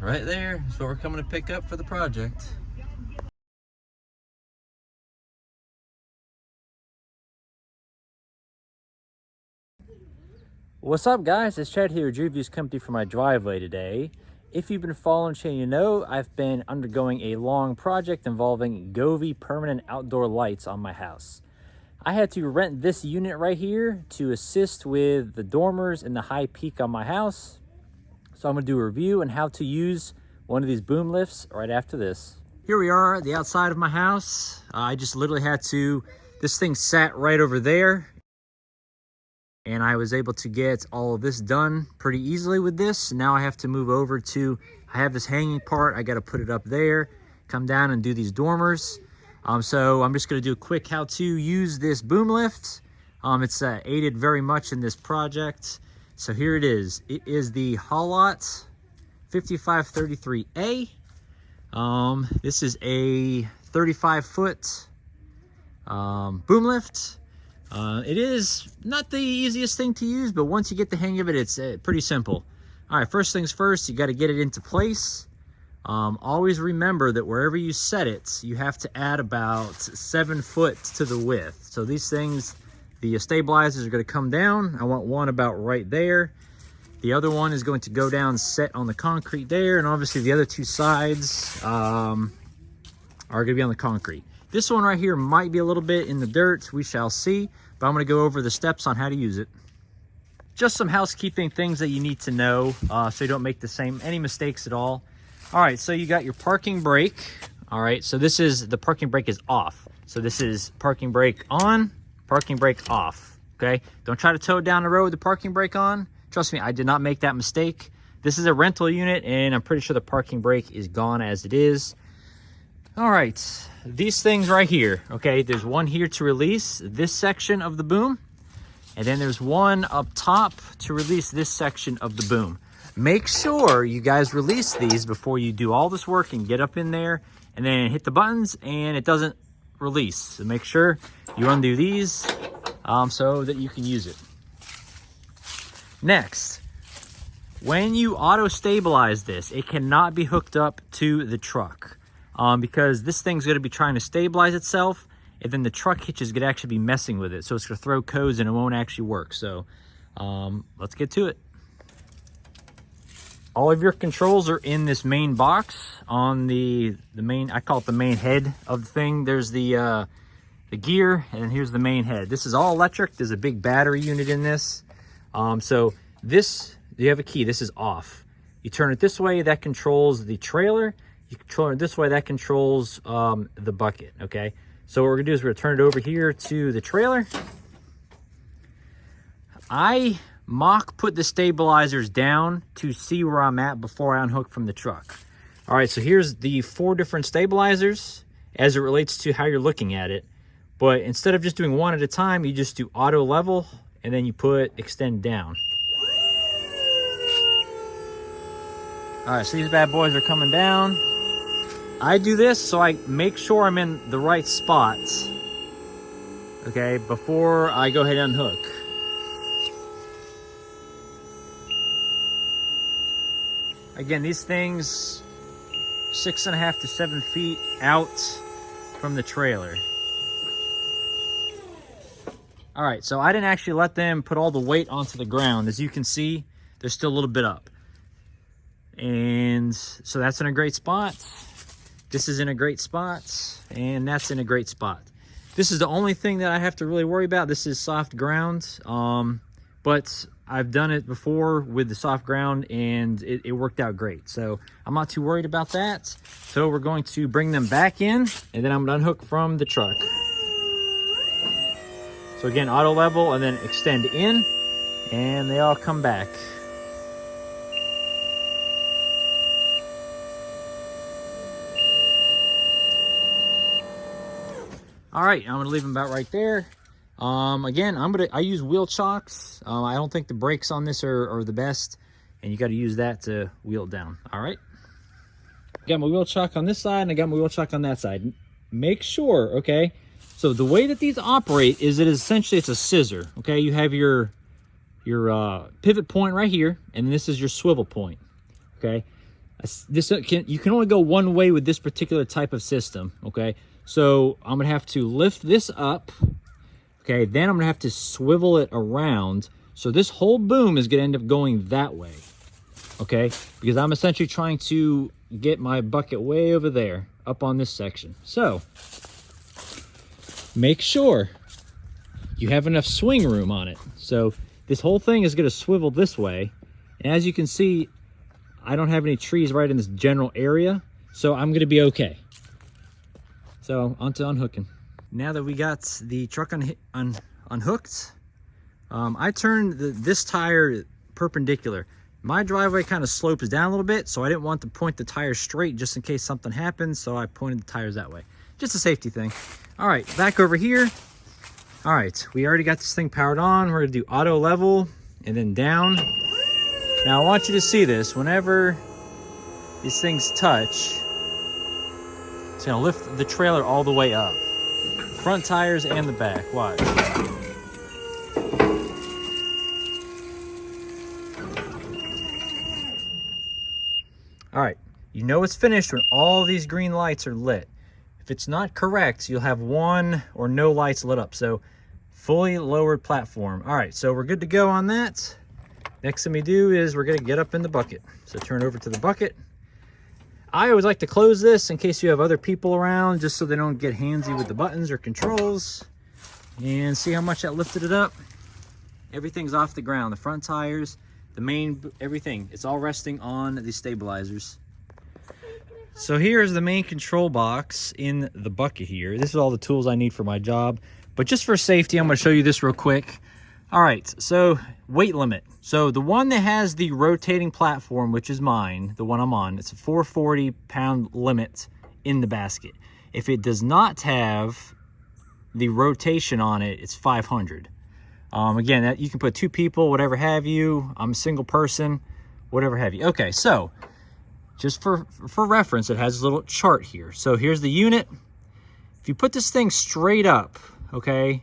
right there is what we're coming to pick up for the project. What's up, guys? It's Chad here, Drewview's Company, for my driveway today. If you've been following the channel, you know I've been undergoing a long project involving Govee permanent outdoor lights on my house. I had to rent this unit right here to assist with the dormers and the high peak on my house. So I'm going to do a review on how to use one of these boom lifts right after this. Here we are at the outside of my house. I just literally had to, this thing sat right over there, and I was able to get all of this done pretty easily with this. Now I have to move over to, I have this hanging part, I got to put it up there, come down and do these dormers. So I'm just going to do a quick how to use this boom lift. It's aided very much in this project. So here it is. It is the Haulotte 5533A. This is a 35-foot boom lift. It is not the easiest thing to use, but once you get the hang of it, it's pretty simple. All right, first things first, you got to get it into place. Always remember that wherever you set it, you have to add about 7 foot to the width. So these things, the stabilizers are going to come down. I want one about right there. The other one is going to go down set on the concrete there, and obviously the other two sides are going to be on the concrete. This one right here might be a little bit in the dirt. We shall see, but I'm going to go over the steps on how to use it. Just some housekeeping things that you need to know so you don't make any mistakes at all. All right, so you got your parking brake. All right, so this is, the parking brake is off. So this is parking brake on, parking brake off, okay? Don't try to tow down the road with the parking brake on. Trust me, I did not make that mistake. This is a rental unit, and I'm pretty sure the parking brake is gone as it is. All right, these things right here, okay? There's one here to release this section of the boom, and then there's one up top to release this section of the boom. Make sure you guys release these before you do all this work and get up in there and then hit the buttons and it doesn't release. So make sure you undo these so that you can use it. Next, when you auto stabilize this, it cannot be hooked up to the truck because this thing's going to be trying to stabilize itself, and then the truck hitches could actually be messing with it. So it's going to throw codes and it won't actually work. So let's get to it. All of your controls are in this main box on the main, I call it the main head of the thing. There's the gear, and then here's the main head. This is all electric. There's a big battery unit in this. So this, you have a key, this is off. You turn it this way, that controls the trailer. You control it this way, that controls the bucket, okay? So what we're gonna do is we're gonna turn it over here to the trailer. I put the stabilizers down to see where I'm at before I unhook from the truck. All right, so here's the 4 different stabilizers as it relates to how you're looking at it. But instead of just doing one at a time, you just do auto level, and then you put extend down. All right, so these bad boys are coming down. I do this so I make sure I'm in the right spot, okay, before I go ahead and unhook. Again, these things 6.5 to 7 feet out from the trailer. All right, so I didn't actually let them put all the weight onto the ground. As you can see, they're still a little bit up. And so that's in a great spot. This is in a great spot, and that's in a great spot. This is the only thing that I have to really worry about. This is soft ground, but I've done it before with the soft ground, and it worked out great. So I'm not too worried about that. So we're going to bring them back in, and then I'm going to unhook from the truck. So again, auto level, and then extend in, and they all come back. All right, I'm gonna leave them about right there. Again, I use wheel chocks. I don't think the brakes on this are the best, and you got to use that to wheel it down. All right. Got my wheel chock on this side, and I got my wheel chock on that side. Make sure, okay. So the way that these operate is essentially it's a scissor. Okay, you have your pivot point right here, and this is your swivel point. Okay, You can only go one way with this particular type of system, okay? So I'm gonna have to lift this up, okay? Then I'm gonna have to swivel it around. So this whole boom is gonna end up going that way, okay? Because I'm essentially trying to get my bucket way over there, up on this section. So make sure you have enough swing room on it. So this whole thing is gonna swivel this way. And as you can see, I don't have any trees right in this general area, so I'm gonna be okay. So on to unhooking. Now that we got the truck unhooked, I turned this tire perpendicular. My driveway kind of slopes down a little bit, so I didn't want to point the tires straight just in case something happens, so I pointed the tires that way. Just a safety thing. All right, back over here. All right, we already got this thing powered on. We're gonna do auto level and then down. Now I want you to see this. Whenever these things touch, it's gonna lift the trailer all the way up. Front tires and the back, watch. All right, you know it's finished when all these green lights are lit. If it's not correct, you'll have one or no lights lit up. So fully lowered platform. All right, so we're good to go on that. Next thing we do is we're gonna get up in the bucket. So turn over to the bucket. I always like to close this in case you have other people around, just so they don't get handsy with the buttons or controls. And see how much that lifted it up? Everything's off the ground. The front tires, the main, everything. It's all resting on the stabilizers. So here's the main control box in the bucket here. This is all the tools I need for my job. But just for safety, I'm gonna show you this real quick. All right, so weight limit. So the one that has the rotating platform, which is mine, the one I'm on, it's a 440-pound limit in the basket. If it does not have the rotation on it, it's 500. Again, that you can put 2 people, whatever have you. I'm a single person, whatever have you. Okay, so just for reference, it has a little chart here. So here's the unit. If you put this thing straight up, okay,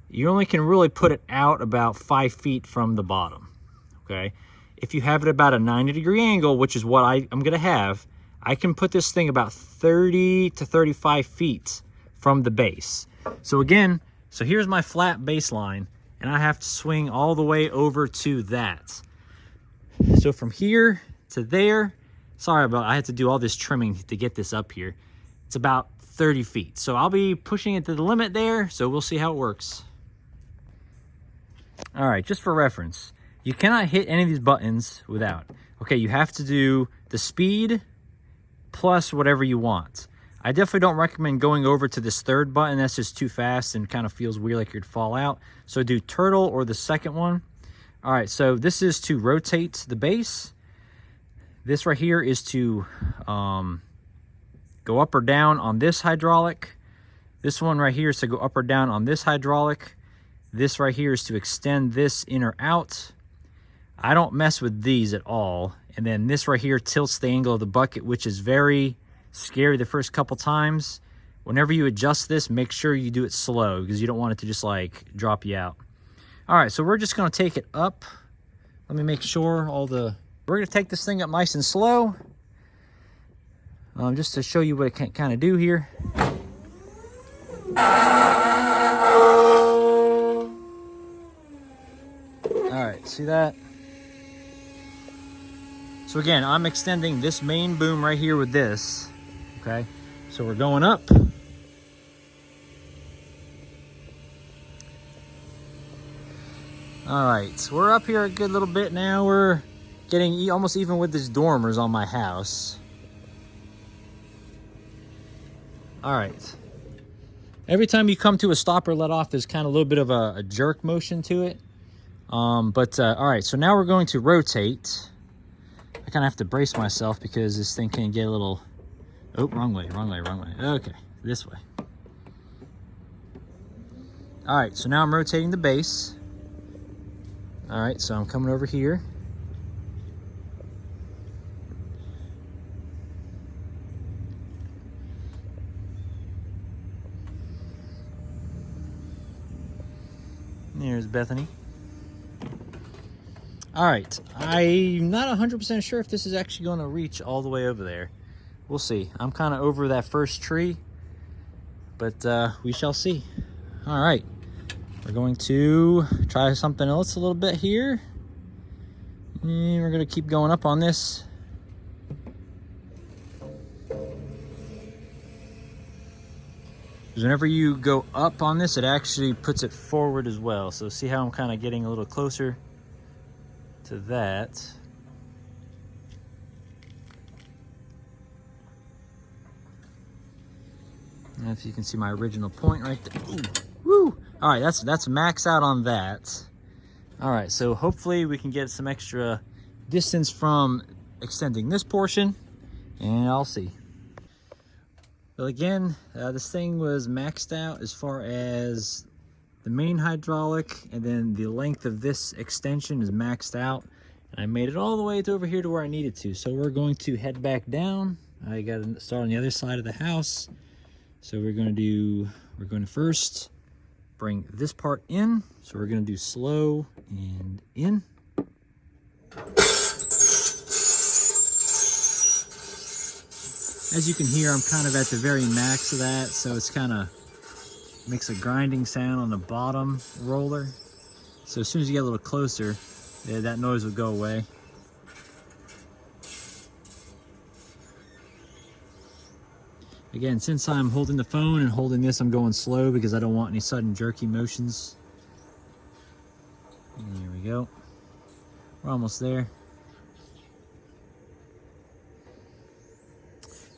you only can really put it out about 5 feet from the bottom, okay? If you have it about a 90-degree angle, which is what I'm gonna have, I can put this thing about 30 to 35 feet from the base. So again, so here's my flat baseline, and I have to swing all the way over to that. So from here to there, I had to do all this trimming to get this up here. It's about 30 feet. So I'll be pushing it to the limit there, so we'll see how it works. All right, just for reference, you cannot hit any of these buttons without. Okay, you have to do the speed plus whatever you want. I definitely don't recommend going over to this third button. That's just too fast and kind of feels weird, like you'd fall out. So do turtle or the second one. All right, so this is to rotate the base. This right here is to go up or down on this hydraulic. This one right here is to go up or down on this hydraulic. This right here is to extend this in or out. I don't mess with these at all. And then this right here tilts the angle of the bucket, which is very scary the first couple times. Whenever you adjust this, make sure you do it slow because you don't want it to just like drop you out. All right, so we're just gonna take it up. Let me make sure we're gonna take this thing up nice and slow. Just to show you what it can kind of do here. All right, see that? So again, I'm extending this main boom right here with this, okay? So we're going up. All right, so we're up here a good little bit now. We're getting almost even with these dormers on my house. All right. Every time you come to a stop or let off, there's kind of a little bit of a jerk motion to it. All right, so now we're going to rotate. I kind of have to brace myself because this thing can get a little, oh, wrong way. Okay, this way. All right, so now I'm rotating the base. All right, so I'm coming over here. There's Bethany. All right, I'm not 100% sure if this is actually going to reach all the way over there. We'll see. I'm kind of over that first tree, but we shall see. All right, we're going to try something else a little bit here. And we're going to keep going up on this. Because whenever you go up on this, it actually puts it forward as well. So see how I'm kind of getting a little closer to that. And if you can see my original point right there. Ooh, woo! All right, that's max out on that. All right, so hopefully we can get some extra distance from extending this portion, and I'll see. Well, again, this thing was maxed out as far as the main hydraulic, and then the length of this extension is maxed out. And I made it all the way to over here to where I needed to. So we're going to head back down. I got to start on the other side of the house. So we're going to first bring this part in. So we're going to do slow and in. As you can hear, I'm kind of at the very max of that, so it's kind of makes a grinding sound on the bottom roller. So as soon as you get a little closer, yeah, that noise will go away. Again, since I'm holding the phone and holding this, I'm going slow because I don't want any sudden jerky motions. And there we go. We're almost there.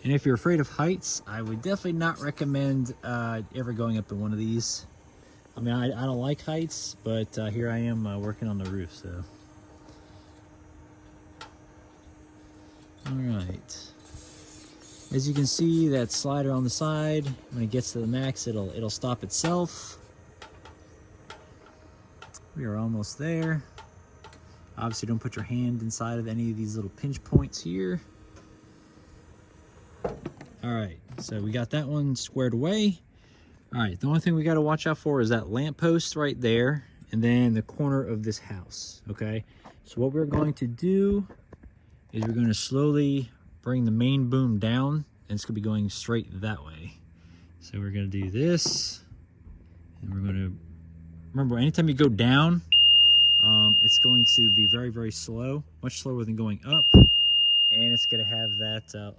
And if you're afraid of heights, I would definitely not recommend ever going up in one of these. I mean, I don't like heights, but here I am working on the roof, so. All right. As you can see, that slider on the side, when it gets to the max, it'll stop itself. We are almost there. Obviously, don't put your hand inside of any of these little pinch points here. All right, so we got that one squared away. All right, the only thing we got to watch out for is that lamppost right there, and then the corner of this house, okay? So what we're going to do is we're going to slowly bring the main boom down, and it's going to be going straight that way. So we're going to do this, and we're going to, remember, anytime you go down, it's going to be very, very slow, much slower than going up, and it's going to have that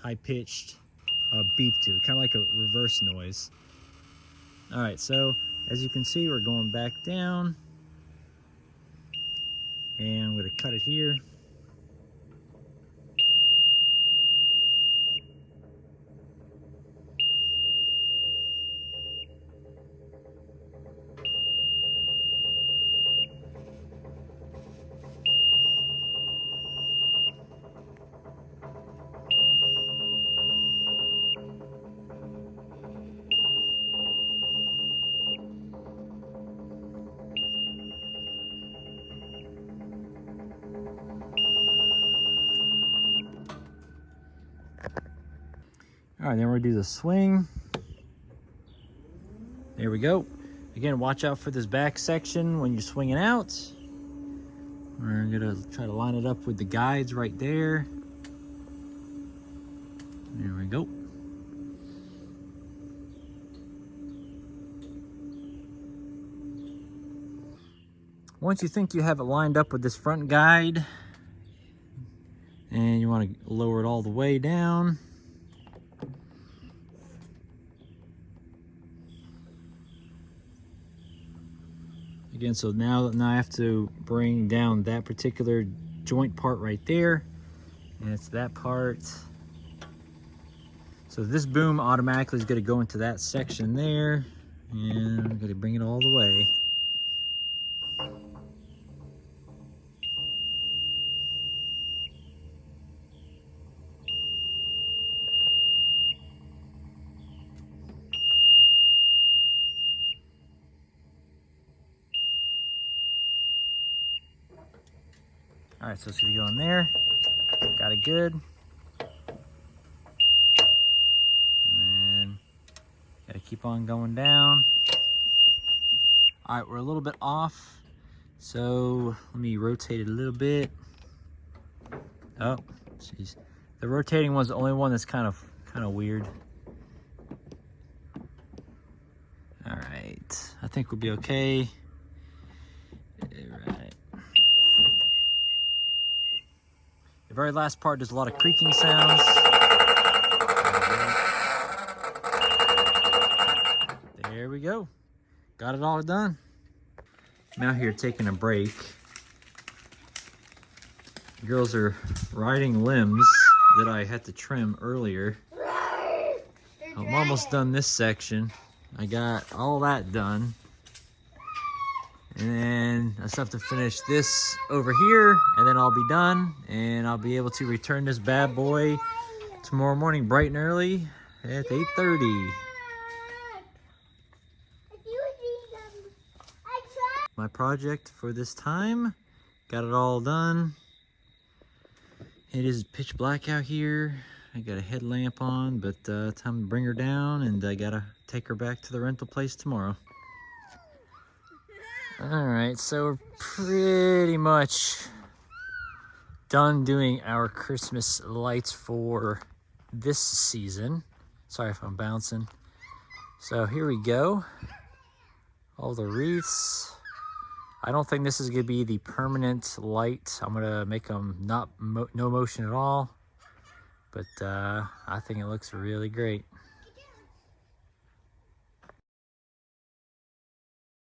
high-pitched beep to it, kind of like a reverse noise. All right, so as you can see, we're going back down, and I'm going to cut it here. All right, then we're gonna do the swing. There we go. Again, watch out for this back section when you're swinging out. We're gonna try to line it up with the guides right there. There we go. Once you think you have it lined up with this front guide, and you want to lower it all the way down. Again, so now I have to bring down that particular joint part right there, and it's that part. So this boom automatically is going to go into that section there, and I'm going to bring it all the way. All right, so it's gonna go in there. Got it good. And then gotta keep on going down. All right, we're a little bit off. So let me rotate it a little bit. Oh, jeez. The rotating one's the only one that's kind of weird. All right, I think we'll be okay. All right. The very last part, there's a lot of creaking sounds. There we go. Got it all done. I'm out here taking a break. The girls are riding limbs that I had to trim earlier. I'm almost done this section. I got all that done. And then I just have to finish this over here, and then I'll be done, and I'll be able to return this bad boy tomorrow morning bright and early at 8:30. My project for this time, got it all done. It is pitch black out here. I got a headlamp on, but time to bring her down, and I gotta take her back to the rental place tomorrow. All right, so we're pretty much done doing our Christmas lights for this season. Sorry if I'm bouncing. So here we go. All the wreaths. I don't think this is gonna be the permanent light. I'm gonna make them no motion at all. But I think it looks really great.